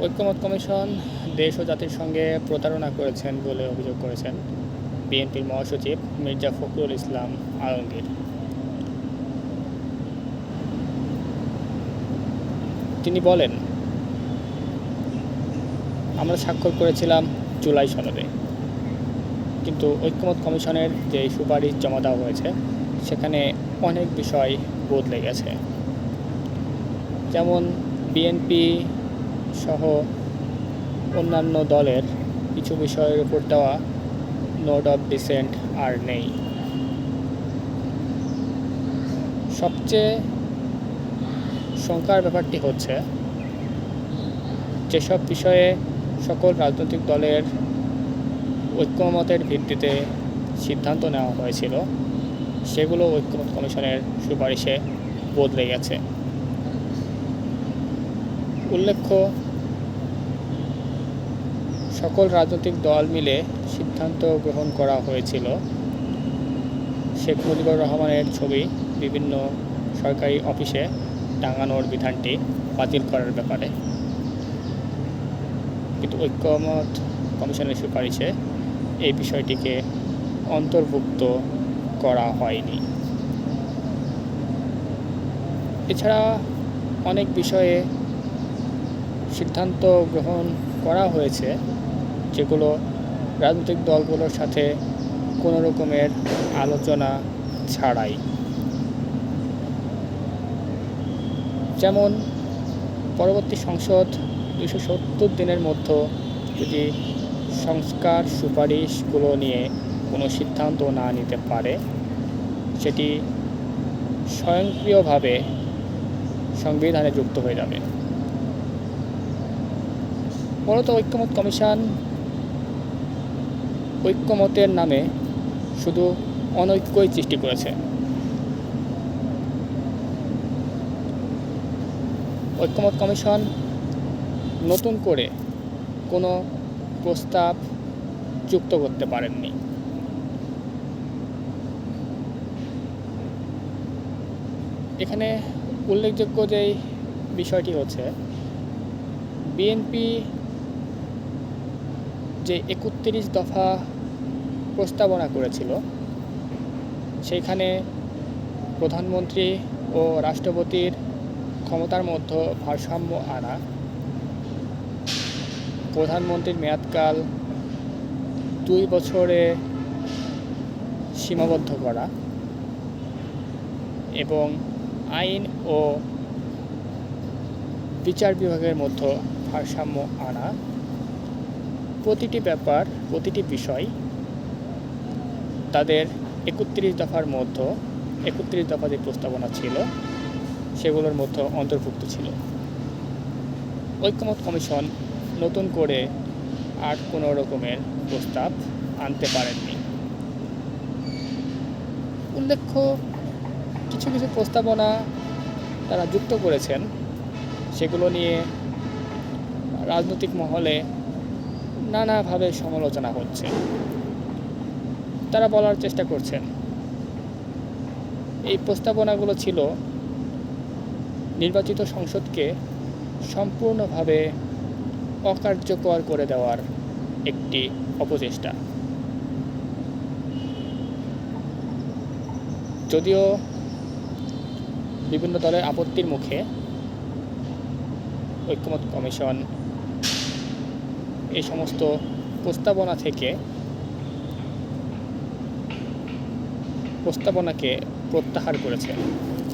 ঐকমত্য কমিশন দেশ ও জাতির সঙ্গে প্রতারণা করেছেন বলে অভিযোগ করেছেন বিএনপির মহাসচিব মির্জা ফখরুল ইসলাম আলমগীর। তিনি বলেন, আমরা স্বাক্ষর করেছিলাম জুলাই সনদে, কিন্তু ঐকমত্য কমিশনের যে সুপারিশ জমা দেওয়া হয়েছে সেখানে অনেক বিষয় বদলে গেছে। যেমন বিএনপি সহ অন্যান্য দলের কিছু বিষয়ের উপর দেওয়া নোট অফ ডিসেন্ট আর নেই। সবচেয়ে শঙ্কার ব্যাপারটি হচ্ছে, যেসব বিষয়ে সকল রাজনৈতিক দলের ঐক্যমতের ভিত্তিতে সিদ্ধান্ত নেওয়া হয়েছিল সেগুলো ঐকমত্য কমিশনের সুপারিশে বদলে গেছে। উল্লেখ্য, সকল রাজনৈতিক দল মিলে সিদ্ধান্ত গ্রহণ করা হয়েছিল শেখ মুজিবুর রহমানের ছবি বিভিন্ন সরকারি অফিসে টাঙানোর বিধানটি বাতিল করার ব্যাপারে, কিন্তু ঐকমত্য কমিশনের সুপারিশে এই বিষয়টিকে অন্তর্ভুক্ত করা হয়নি। এছাড়া অনেক বিষয়ে সিদ্ধান্ত গ্রহণ করা হয়েছে যেগুলো রাজনৈতিক দলগুলোর সাথে কোনো রকমের আলোচনা ছাড়াই। যেমন পরবর্তী সংসদ 270 দিনের মধ্যে যদি সংস্কার সুপারিশগুলো নিয়ে কোনো সিদ্ধান্ত না নিতে পারে, সেটি স্বয়ংক্রিয়ভাবে সংবিধানে যুক্ত হয়ে যাবে। মূলত ঐকমত্য কমিশন ঐক্যমতের নামে শুধু অনৈক্যই সৃষ্টি করেছে। ঐকমত্য কমিশন নতুন করে কোনো প্রস্তাব যুক্ত করতে পারেননি। এখানে উল্লেখযোগ্য যে বিষয়টি হচ্ছে, বিএনপি যে 31 দফা প্রস্তাবনা করেছিল সেইখানে প্রধানমন্ত্রী ও রাষ্ট্রপতির ক্ষমতার মধ্যে ভারসাম্য আনা, প্রধানমন্ত্রীর মেয়াদকাল 2 বছরে সীমাবদ্ধ করা এবং আইন ও বিচার বিভাগের মধ্যে ভারসাম্য আনা, প্রতিটি ব্যাপার প্রতিটি বিষয় তাদের 31 দফার মধ্যে 31 দফা যে প্রস্তাবনা ছিল সেগুলোর মধ্যে অন্তর্ভুক্ত ছিল। ঐকমত্য কমিশন নতুন করে আর কোনো রকমের প্রস্তাব আনতে পারেননি। উল্লেখ্য, কিছু কিছু প্রস্তাবনা তারা যুক্ত করেছেন, সেগুলো নিয়ে রাজনৈতিক মহলে নানাভাবে সমালোচনা হচ্ছে। তারা বলার চেষ্টা করছেন এই প্রস্তাবনাগুলো ছিল নির্বাচিত সংসদকে সম্পূর্ণভাবে অকার্যকর করে দেওয়ার একটি অপচেষ্টা। যদিও বিভিন্ন দলের আপত্তির মুখে ঐকমত্য কমিশন এই সমস্ত প্রস্তাবনাকে প্রত্যাহার করেছে।